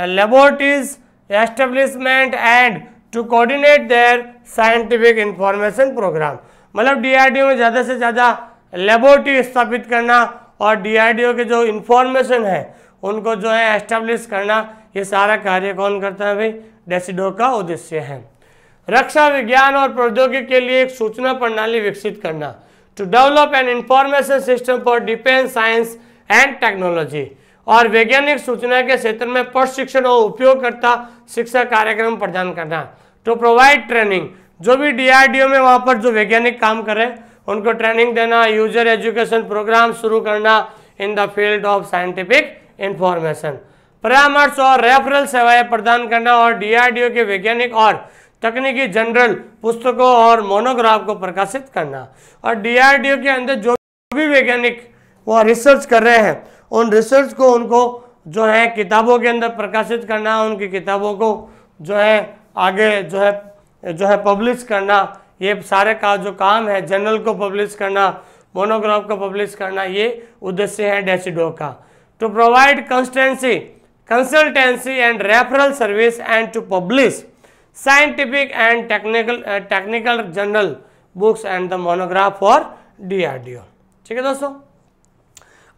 laboratories establishment and to coordinate their scientific information programme, मतलब DRDO में ज़्यादा से ज़्यादा लेबोरेटरी स्थापित करना और DRDO के जो इंफॉर्मेशन है उनको जो है एस्टेब्लिश करना, ये सारा कार्य कौन करता है भाई, DESIDOC का उद्देश्य है। रक्षा विज्ञान और प्रौद्योगिकी के लिए एक सूचना प्रणाली विकसित करना, to develop an information system for defence science and technology, और वैज्ञानिक सूचना के क्षेत्र में प्रशिक्षण और उपयोगकर्ता शिक्षा कार्यक्रम प्रदान करना। टू प्रोवाइड ट्रेनिंग, जो भी DRDO में वहाँ पर जो वैज्ञानिक काम करें उनको ट्रेनिंग देना, यूजर एजुकेशन प्रोग्राम शुरू करना in the field of scientific information. परामर्श और रेफरल सेवाएं प्रदान करना और DRDO के वैज्ञानिक और तकनीकी जनरल पुस्तकों और मोनोग्राफ को प्रकाशित करना। और DRDO के अंदर जो भी वैज्ञानिक वो रिसर्च कर रहे हैं उन रिसर्च को उनको जो है किताबों के अंदर प्रकाशित करना, उनकी किताबों को जो है आगे जो है पब्लिश करना, ये सारे का जो काम है, जर्नल को पब्लिश करना, मोनोग्राफ को पब्लिश करना, ये उद्देश्य है DESIDOC का। To provide consultancy and referral service and to publish scientific and technical journal books and the monograph for DRDO। ठीक है दोस्तों,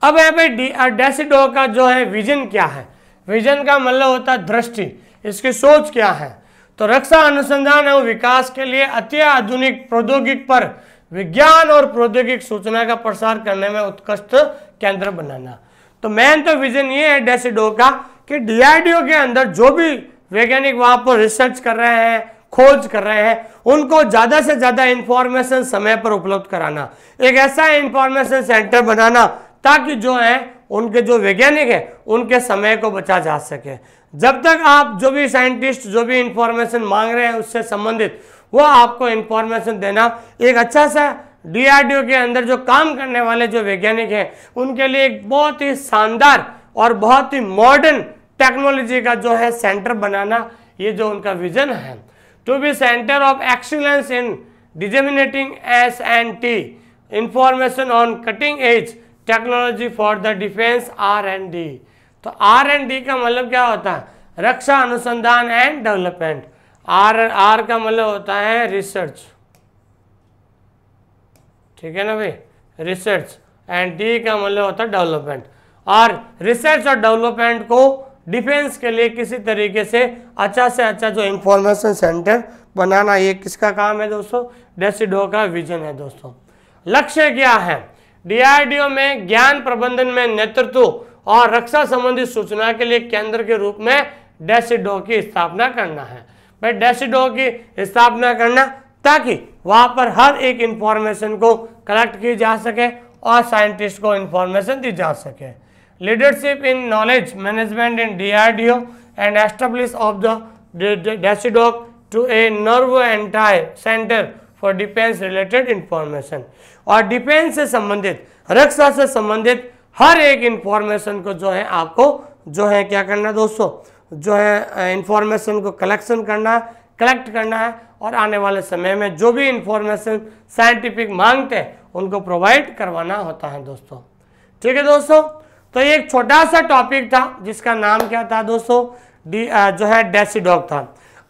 अब यहाँ पे DESIDOC का जो है विजन क्या है, विजन का मतलब होता है दृष्टि, इसकी सोच क्या है। तो रक्षा अनुसंधान एवं विकास के लिए अत्याधुनिक प्रौद्योगिकी पर विज्ञान और प्रौद्योगिक सूचना का प्रसार करने में उत्कृष्ट केंद्र बनाना। तो मेन तो विजन ये है DESIDOC का कि DRDO के अंदर जो भी वैज्ञानिक वहां पर रिसर्च कर रहे हैं, खोज कर रहे हैं, उनको ज्यादा से ज्यादा इंफॉर्मेशन समय पर उपलब्ध कराना, एक ऐसा इंफॉर्मेशन सेंटर बनाना ताकि जो है उनके जो वैज्ञानिक है उनके समय को बचा जा सके। जब तक आप जो भी साइंटिस्ट जो भी इंफॉर्मेशन मांग रहे हैं उससे संबंधित वो आपको इंफॉर्मेशन देना, एक अच्छा सा DRDO के अंदर जो काम करने वाले जो वैज्ञानिक हैं उनके लिए एक बहुत ही शानदार और बहुत ही मॉडर्न टेक्नोलॉजी का जो है सेंटर बनाना, ये जो उनका विजन है। To be centre of excellence in disseminating S&T information on cutting edge technology for the defence R&D। तो R&D का मतलब क्या होता है, रक्षा अनुसंधान एंड डेवलपमेंट। R का मतलब होता है रिसर्च, ठीक है ना भाई, रिसर्च, एंड D का मतलब होता है डेवलपमेंट। और रिसर्च और डेवलपमेंट को डिफेंस के लिए किसी तरीके से अच्छा जो इंफॉर्मेशन सेंटर बनाना, ये किसका काम है दोस्तों, DESIDOC का विजन है दोस्तों। लक्ष्य क्या है, DRDO में ज्ञान प्रबंधन में नेतृत्व और रक्षा संबंधी सूचना के लिए केंद्र के रूप में DESIDOC की स्थापना करना है। भाई DESIDOC की स्थापना करना ताकि वहां पर हर एक इंफॉर्मेशन को कलेक्ट की जा सके और साइंटिस्ट को इंफॉर्मेशन दी जा सके। Leadership in knowledge management in DRDO and establish of the DESIDOC to a nerve entire centre for defence related information. और डिफेंस से संबंधित, रक्षा से संबंधित हर एक इंफॉर्मेशन को जो है आपको जो है क्या करना दोस्तों, जो है इंफॉर्मेशन को कलेक्ट करना है और आने वाले समय में जो भी इंफॉर्मेशन साइंटिफिक मांगते हैं उनको प्रोवाइड करवाना होता है दोस्तों। ठीक है दोस्तों, तो ये एक छोटा सा टॉपिक था जिसका नाम क्या था दोस्तों, जो है DESIDOC था।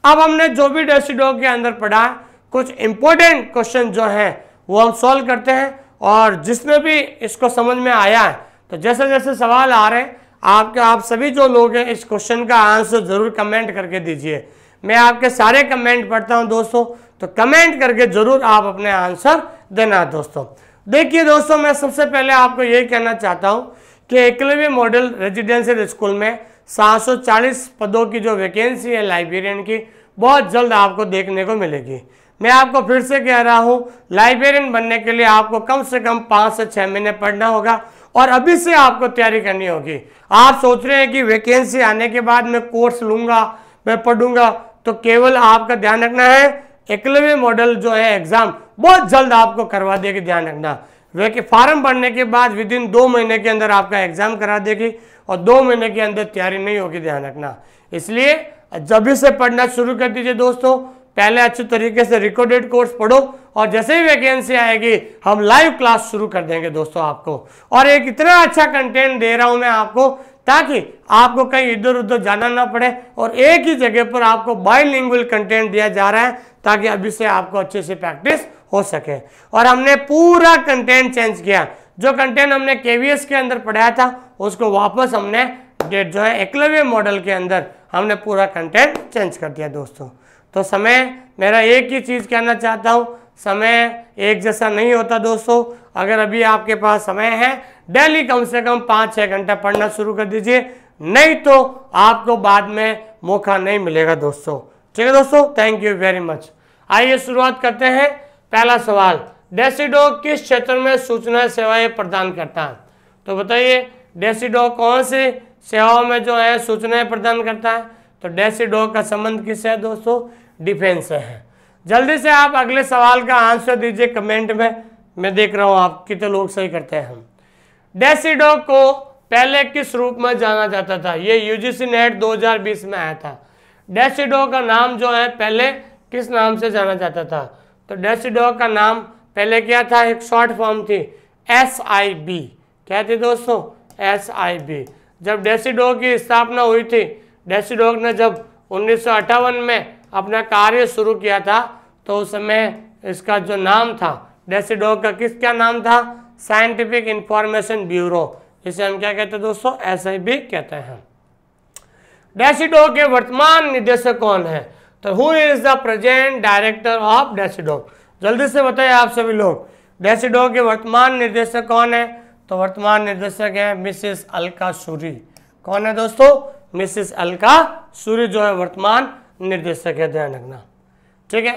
अब हमने जो भी DESIDOC के अंदर पढ़ा, कुछ इंपॉर्टेंट क्वेश्चन जो हैं वो हम सॉल्व करते हैं, और जिसमें भी इसको समझ में आया है तो जैसे जैसे सवाल आ रहे हैं आप सभी जो लोग हैं इस क्वेश्चन का आंसर जरूर कमेंट करके दीजिए। मैं आपके सारे कमेंट पढ़ता हूं दोस्तों, तो कमेंट करके जरूर आप अपने आंसर देना दोस्तों। देखिए दोस्तों, मैं सबसे पहले आपको यही कहना चाहता हूं कि एकलव्य मॉडल रेजिडेंशियल स्कूल में 740 पदों की जो वैकेंसी है लाइब्रेरियन की, बहुत जल्द आपको देखने को मिलेगी। मैं आपको फिर से कह रहा हूं, लाइब्रेरियन बनने के लिए आपको कम से कम 5 से 6 महीने पढ़ना होगा और अभी से आपको तैयारी करनी होगी। आप सोच रहे हैं कि वैकेंसी आने के बाद मैं कोर्स लूंगा, मैं पढ़ूंगा, तो केवल आपका ध्यान रखना है एकलव्य मॉडल जो है एग्जाम बहुत जल्द आपको करवा देगी। ध्यान रखना, वे फॉर्म भरने के बाद विदिन 2 महीने के अंदर आपका एग्जाम करा देगी और 2 महीने के अंदर तैयारी नहीं होगी। ध्यान रखना, इसलिए जब से पढ़ना शुरू कर दीजिए दोस्तों। पहले अच्छे तरीके से रिकॉर्डेड कोर्स पढ़ो और जैसे ही वैकेंसी आएगी हम लाइव क्लास शुरू कर देंगे दोस्तों आपको। और एक इतना अच्छा कंटेंट दे रहा हूं मैं आपको, ताकि आपको कहीं इधर उधर जाना ना पड़े और एक ही जगह पर आपको बाइलिंगुअल कंटेंट दिया जा रहा है, ताकि अभी से आपको अच्छे से प्रैक्टिस हो सके। और हमने पूरा कंटेंट चेंज किया, जो कंटेंट हमने केवीएस के अंदर पढ़ाया था उसको वापस हमने जो है एकलव्य मॉडल के अंदर हमने पूरा कंटेंट चेंज कर दिया दोस्तों। तो समय, मेरा एक ही चीज़ कहना चाहता हूँ, समय एक जैसा नहीं होता दोस्तों। अगर अभी आपके पास समय है, डेली कम से कम 5-6 घंटा पढ़ना शुरू कर दीजिए, नहीं तो आपको बाद में मौका नहीं मिलेगा दोस्तों। ठीक है दोस्तों, थैंक यू वेरी मच। आइए शुरुआत करते हैं। पहला सवाल, डेसीडॉग किस क्षेत्र में सूचना सेवाएं प्रदान करता है? तो बताइए, डेसीडॉग कौन सी सेवाओं में जो है सूचनाएं प्रदान करता है? तो डेसीडॉग का संबंध किससे है दोस्तों? डिफेंस से है। जल्दी से आप अगले सवाल का आंसर दीजिए कमेंट में, मैं देख रहा हूं आप कितने लोग सही करते हैं। हम डेसीडॉग को पहले किस रूप में जाना जाता था? ये यूजीसी नेट 2020 में आया था। डेसीडॉग का नाम जो है पहले किस नाम से जाना जाता था? तो डेसीडॉग का नाम पहले क्या था? एक शॉर्ट फॉर्म थी SIB। क्या थी दोस्तों? SIB। जब डेसीडॉग की स्थापना हुई थी, डेसीडॉग ने जब 1958 में अपना कार्य शुरू किया था, तो उस समय इसका जो नाम था डेसीडॉग का क्या नाम था? साइंटिफिक इंफॉर्मेशन ब्यूरो, जिसे हम क्या कहते हैं दोस्तों? SIB कहते हैं। डेसीडॉग के वर्तमान निदेशक कौन है? तो who is the present director of DESIDOC? जल्दी से बताइए आप सभी लोग, डेसीडॉग के वर्तमान निर्देशक कौन है? तो वर्तमान निर्देशक है मिसेस अलका सूरी। कौन है दोस्तों? मिसेस अलका सूरी जो है वर्तमान निर्देशक है। ध्यान रखना, ठीक है।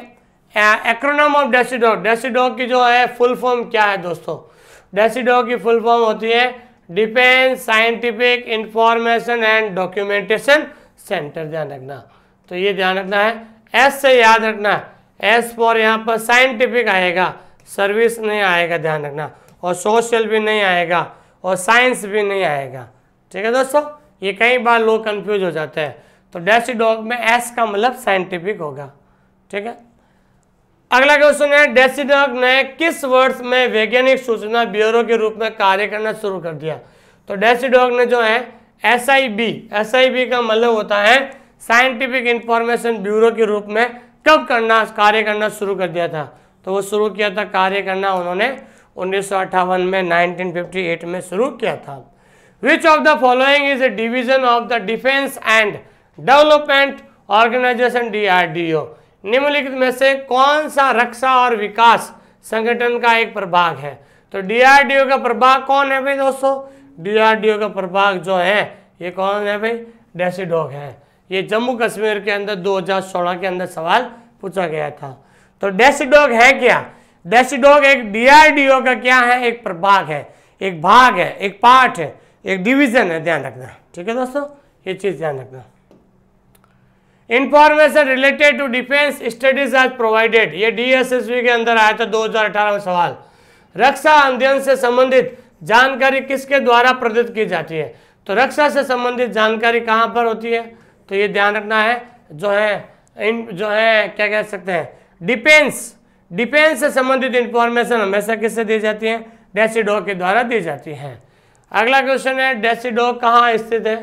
एक्रोनिम ऑफ डेसीडॉग, डेसीडॉग की जो है फुल फॉर्म क्या है दोस्तों? डेसीडॉग की फुल फॉर्म होती है defence scientific information and documentation centre. ध्यान रखना, तो ये ध्यान रखना है, एस से याद रखना है। एस फॉर यहाँ पर साइंटिफिक आएगा, सर्विस नहीं आएगा। ध्यान रखना, और सोशल भी नहीं आएगा और साइंस भी नहीं आएगा। ठीक है दोस्तों, ये कई बार लोग कंफ्यूज हो जाते हैं। तो डेसीडॉग में एस का मतलब साइंटिफिक होगा। ठीक है, अगला क्वेश्चन है, डेसीडॉग ने किस वर्ष में वैज्ञानिक सूचना ब्यूरो के रूप में कार्य करना शुरू कर दिया? तो डेसीडॉग ने जो है SIB का मतलब होता है साइंटिफिक इंफॉर्मेशन ब्यूरो के रूप में कब कार्य करना शुरू कर दिया था? तो वो शुरू किया था कार्य करना उन्होंने 1958 में, 1958 में शुरू किया था। Which of the following is a division of the Defense and Development Organization DRDO? निम्नलिखित में से कौन सा रक्षा और विकास संगठन का एक प्रभाग है? तो DRDO का प्रभाग कौन है भाई दोस्तों? DRDO का प्रभाग जो है ये कौन है भाई? डेसीडॉग है। ये जम्मू कश्मीर के अंदर 2016 के अंदर सवाल पूछा गया था। तो डेसीडॉग है क्या? डेसीडॉग एक DRDO का क्या है? एक प्रभाग है, एक भाग है, एक पार्ट है, एक डिवीजन है। ध्यान रखना, ठीक है दोस्तों, ये चीज ध्यान रखना। Information related to defence studies as provided, ये DSSB के अंदर आया था 2018 में सवाल। रक्षा अध्ययन से संबंधित जानकारी किसके द्वारा प्रदत्त की जाती है? तो रक्षा से संबंधित जानकारी कहाँ पर होती है? तो ये ध्यान रखना है, जो है क्या कह सकते हैं, डिफेंस से संबंधित इंफॉर्मेशन हमेशा किससे दी जाती है? डेसीडॉग के द्वारा दी जाती है। अगला क्वेश्चन है, डेसीडॉग कहाँ स्थित है?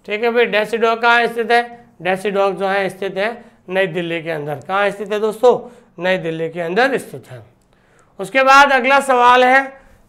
ठीक है भाई, डेसीडॉग कहाँ स्थित है? डेसीडॉग जो है स्थित है नई दिल्ली के अंदर। कहाँ स्थित है दोस्तों? नई दिल्ली के अंदर स्थित है। उसके बाद अगला सवाल है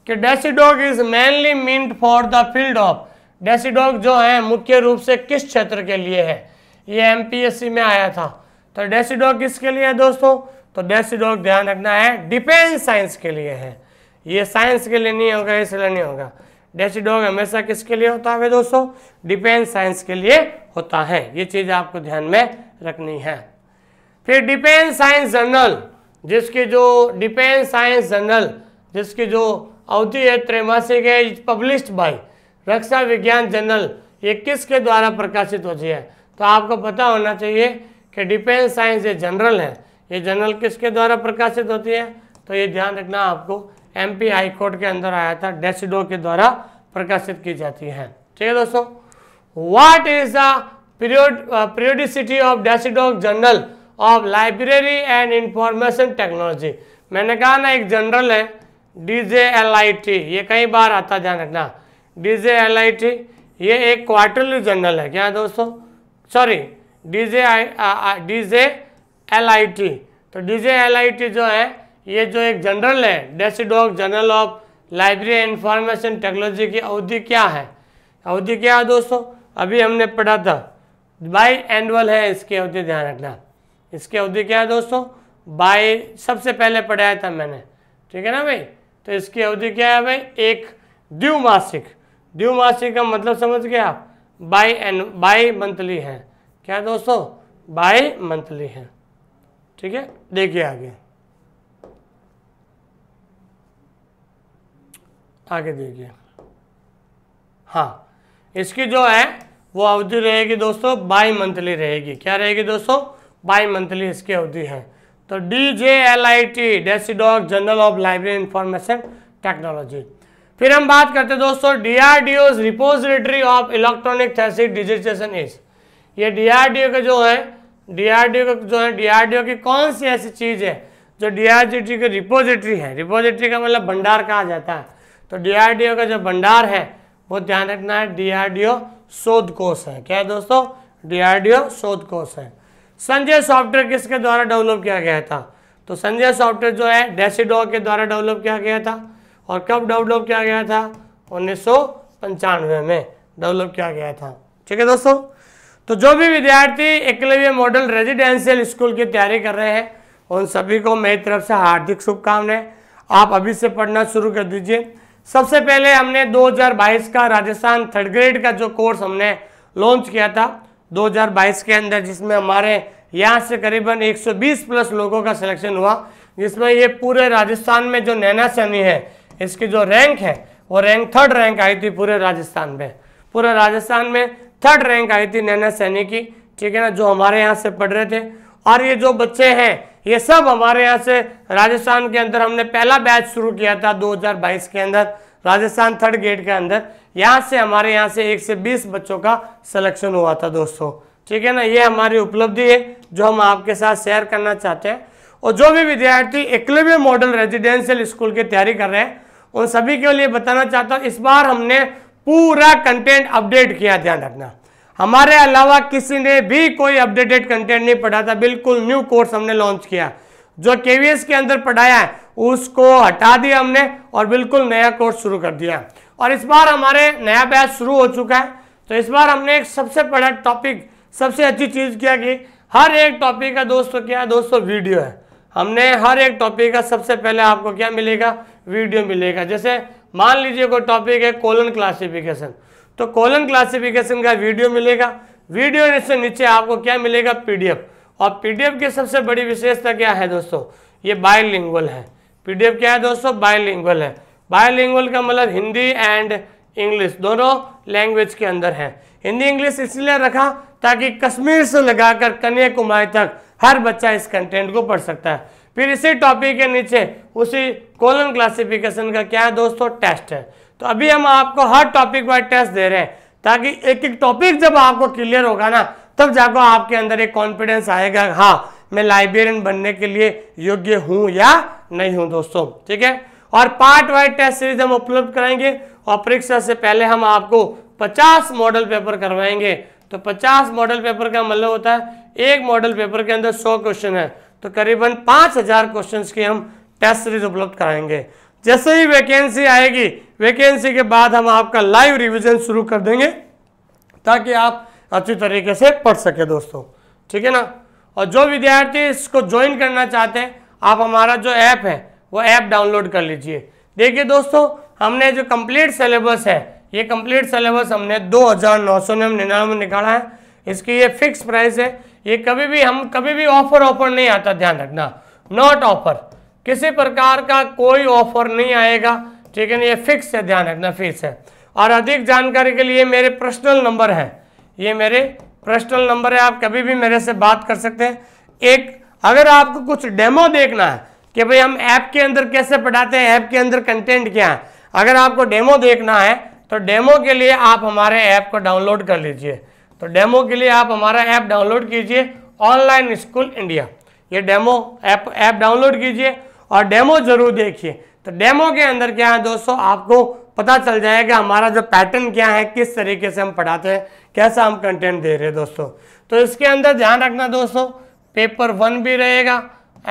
कि DESIDOC is mainly meant for the field of DESIDOC जो है मुख्य रूप से किस क्षेत्र के लिए है, ये एमपीएससी में आया था। तो डेसीडॉक किसके लिए है दोस्तों, तो डेसीडॉक ध्यान रखना है डिफेंस साइंस के लिए है, ये साइंस के लिए नहीं होगा, इसलिए नहीं होगा। डेसीडॉक हमेशा किसके लिए होता है दोस्तों, डिफेंस साइंस के लिए होता है, ये चीज आपको ध्यान में रखनी है। फिर डिफेंस साइंस जर्नल, जिसकी जो डिफेंस साइंस जर्नल जिसकी जो अवधि है त्रैमासिक है, पब्लिश्ड बाय रक्षा विज्ञान जर्नल, ये किसके द्वारा प्रकाशित होती है, तो आपको पता होना चाहिए कि डिफेंस साइंस ये जनरल है, ये जर्नल किसके द्वारा प्रकाशित होती है, तो ये ध्यान रखना आपको एमपी हाई कोर्ट के अंदर आया था, डेसीडॉक के द्वारा प्रकाशित की जाती है। ठीक है दोस्तों, what is the periodicity of DESIDOC journal of library and information technology. मैंने कहा ना एक जनरल है DJLIT, ये कई बार आता, ध्यान रखना। DJLIT ये एक क्वार्टरली जर्नल है, क्या दोस्तों, सॉरी DJLIT, तो DJLIT जो है ये जो एक जनरल है DESIDOC journal of library and information technology की अवधि क्या है, अवधि क्या है दोस्तों, अभी हमने पढ़ा था बाई एनुअल है इसकी अवधि, ध्यान रखना। इसकी अवधि क्या है दोस्तों, बाई, सबसे पहले पढ़ाया था मैंने, ठीक है ना भाई। तो इसकी अवधि क्या है भाई, एक द्विमासिक, द्विमासिक का मतलब समझ गए आप, बाई मंथली है, क्या दोस्तों, बाई मंथली है। ठीक है, देखिए आगे आगे देखिए, हाँ इसकी जो है वो अवधि रहेगी दोस्तों बाई मंथली रहेगी, क्या रहेगी दोस्तों, बाई मंथली इसकी अवधि है। तो DJLIT DESIDOC journal of library information technology. फिर हम बात करते हैं दोस्तों DRDO's repository of electronic thesis dissertation is, ये DRDO का जो है, DRDO की कौन सी ऐसी चीज है जो DRDO की रिपोजिटरी है, रिपोजिटरी का मतलब भंडार कहा जाता है, तो DRDO का जो भंडार है वो ध्यान रखना है DRDO शोधकोश है, क्या है दोस्तों, DRDO शोधकोश है। संजय सॉफ्टवेयर किसके द्वारा डेवलप किया गया था, तो संजय सॉफ्टवेयर जो है डेसीडॉक के द्वारा डेवलप किया गया था, और कब डेवलप किया गया था, 1995 में डेवलप किया गया था। ठीक है दोस्तों, तो जो भी विद्यार्थी एकलव्य मॉडल रेजिडेंशियल स्कूल की तैयारी कर रहे हैं उन सभी को मेरी तरफ से हार्दिक शुभकामनाएं, आप अभी से पढ़ना शुरू कर दीजिए। सबसे पहले हमने 2022 का राजस्थान थर्ड ग्रेड का जो कोर्स हमने लॉन्च किया था 2022 के अंदर, जिसमें हमारे यहाँ से करीबन 120 प्लस लोगों का सिलेक्शन हुआ, जिसमें ये पूरे राजस्थान में जो नैना सैनी है इसकी जो रैंक है वो रैंक 3rd रैंक आई थी पूरे राजस्थान में, पूरे राजस्थान में 3rd रैंक आई थी नैना सैनी की। ठीक है ना, जो हमारे यहाँ से पढ़ रहे थे, और ये जो बच्चे हैं ये सब हमारे यहाँ से राजस्थान के अंदर हमने पहला बैच शुरू किया था 2022 के अंदर राजस्थान थर्ड ग्रेड के अंदर, यहाँ से हमारे यहाँ से 1 से 20 बच्चों का सिलेक्शन हुआ था दोस्तों। ठीक है ना, ये हमारी उपलब्धि है जो हम आपके साथ शेयर करना चाहते हैं। और जो भी विद्यार्थी एकलव्य मॉडल रेजिडेंशियल स्कूल की तैयारी कर रहे हैं उन सभी के लिए बताना चाहता हूँ, इस बार हमने पूरा कंटेंट अपडेट किया, ध्यान रखना। हमारे अलावा किसी ने भी कोई अपडेटेड कंटेंट नहीं पढ़ा था, बिल्कुल न्यू कोर्स हमने लॉन्च किया। जो केवीएस के अंदर पढ़ाया है उसको हटा दिया हमने और बिल्कुल नया कोर्स शुरू कर दिया। और इस बार हमारे नया बैच शुरू हो चुका है, तो इस बार हमने एक सबसे बड़ा टॉपिक, सबसे अच्छी चीज़ क्या की, हर एक टॉपिक का दोस्तों क्या है दोस्तों, वीडियो है। हमने हर एक टॉपिक का सबसे पहले आपको क्या मिलेगा, वीडियो मिलेगा। जैसे मान लीजिए कोई टॉपिक है कोलन क्लासिफिकेशन, तो कोलन क्लासिफिकेशन का वीडियो मिलेगा। वीडियो से नीचे आपको क्या मिलेगा, पीडीएफ। और पीडीएफ की सबसे बड़ी विशेषता क्या है दोस्तों, ये बायलिंगुअल है। पीडीएफ क्या है दोस्तों, बायलिंगुअल है। बायलिंगुअल का मतलब हिंदी एंड इंग्लिश दोनों लैंग्वेज के अंदर है। हिंदी इंग्लिश इसलिए रखा ताकि कश्मीर से लगाकर कन्याकुमारी तक हर बच्चा इस कंटेंट को पढ़ सकता है। फिर इसी टॉपिक के नीचे उसी कोलन क्लासिफिकेशन का क्या है दोस्तों, टेस्ट है। तो अभी हम आपको हर टॉपिक वाइज टेस्ट दे रहे हैं ताकि एक एक टॉपिक जब आपको क्लियर होगा ना, तब जाकर आपके अंदर एक कॉन्फिडेंस आएगा, हाँ मैं लाइब्रेरियन बनने के लिए योग्य हूं या नहीं हूं दोस्तों। ठीक है, और पार्ट वाइज टेस्ट सीरीज हम उपलब्ध कराएंगे और परीक्षा से पहले हम आपको 50 मॉडल पेपर करवाएंगे। तो 50 मॉडल पेपर का मतलब होता है एक मॉडल पेपर के अंदर 100 क्वेश्चन है, तो करीबन 5000 क्वेश्चन की हम टेस्ट सीरीज उपलब्ध कराएंगे। जैसे ही वैकेंसी आएगी, वैकेंसी के बाद हम आपका लाइव रिवीजन शुरू कर देंगे ताकि आप अच्छी तरीके से पढ़ सके दोस्तों, ठीक है ना। और जो विद्यार्थी इसको ज्वाइन करना चाहते हैं, आप हमारा जो ऐप है वो ऐप डाउनलोड कर लीजिए। देखिए दोस्तों, हमने जो कंप्लीट सिलेबस है, ये कंप्लीट सिलेबस हमने 2999 निकाला है। इसकी ये फिक्स प्राइस है, ये कभी भी ऑफर नहीं आता, ध्यान रखना, नॉट ऑफर, किसी प्रकार का कोई ऑफर नहीं आएगा, ठीक है ना, ये फिक्स है, ध्यान रखना, फिक्स है। और अधिक जानकारी के लिए मेरे पर्सनल नंबर है, ये मेरे पर्सनल नंबर है, आप कभी भी मेरे से बात कर सकते हैं। एक अगर आपको कुछ डेमो देखना है कि भाई हम ऐप के अंदर कैसे पढ़ाते हैं, ऐप के अंदर कंटेंट क्या है, अगर आपको डेमो देखना है तो डेमो के लिए आप हमारे ऐप को डाउनलोड कर लीजिए। तो डेमो के लिए आप हमारा ऐप डाउनलोड कीजिए, ऑनलाइन स्कूल इंडिया, ये डेमो ऐप डाउनलोड कीजिए और डेमो जरूर देखिए। तो डेमो के अंदर क्या है दोस्तों, आपको पता चल जाएगा हमारा जो पैटर्न क्या है, किस तरीके से हम पढ़ाते हैं, कैसा हम कंटेंट दे रहे हैं दोस्तों। तो इसके अंदर ध्यान रखना दोस्तों, पेपर 1 भी रहेगा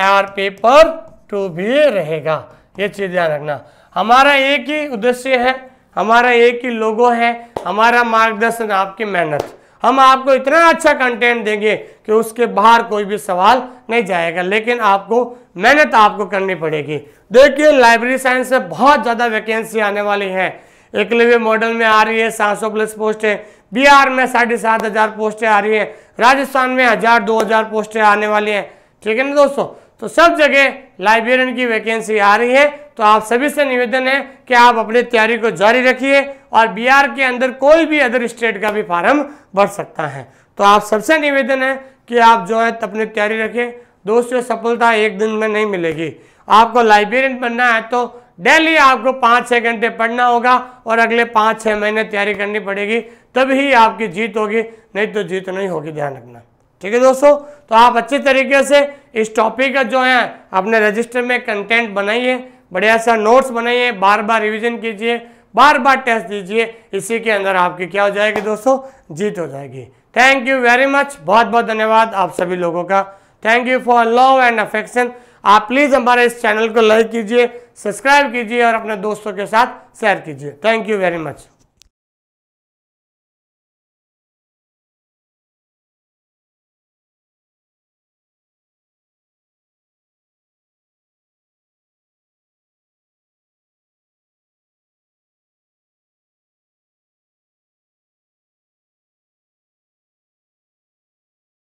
और पेपर 2 भी रहेगा, ये चीज़ ध्यान रखना। हमारा एक ही उद्देश्य है, हमारा एक ही लोगो है, हमारा मार्गदर्शन आपकी मेहनत। हम आपको इतना अच्छा कंटेंट देंगे कि उसके बाहर कोई भी सवाल नहीं जाएगा, लेकिन आपको मेहनत आपको करनी पड़ेगी। देखिए लाइब्रेरी साइंस से बहुत ज़्यादा वैकेंसी आने वाली है। एकलव्य मॉडल में आ रही है 700+ पोस्टें, बिहार में 7,500 पोस्टें आ रही है, राजस्थान में 1,000-2,000 पोस्टें आने वाली हैं, ठीक है ना दोस्तों। तो सब जगह लाइब्रेरियन की वैकेंसी आ रही है। तो आप सभी से निवेदन है कि आप अपनी तैयारी को जारी रखिए और बिहार के अंदर कोई भी अदर स्टेट का भी फार्म भर सकता है। तो आप सबसे निवेदन है कि आप जो है अपनी तैयारी रखें दोस्तों। सफलता एक दिन में नहीं मिलेगी, आपको लाइब्रेरियन बनना है तो डेली आपको 5-6 घंटे पढ़ना होगा और अगले 5-6 महीने तैयारी करनी पड़ेगी, तभी आपकी जीत होगी, नहीं तो जीत नहीं होगी, ध्यान रखना, ठीक है दोस्तों। तो आप अच्छी तरीके से इस टॉपिक का जो है अपने रजिस्टर में कंटेंट बनाइए, बढ़िया सा नोट्स बनाइए, बार बार रिवीजन कीजिए, बार बार टेस्ट दीजिए, इसी के अंदर आपकी क्या हो जाएगी दोस्तों, जीत हो जाएगी। थैंक यू वेरी मच, बहुत बहुत धन्यवाद आप सभी लोगों का। Thank you for love and affection. आप प्लीज़ हमारे इस चैनल को लाइक कीजिए, सब्सक्राइब कीजिए और अपने दोस्तों के साथ शेयर कीजिए। Thank you very much.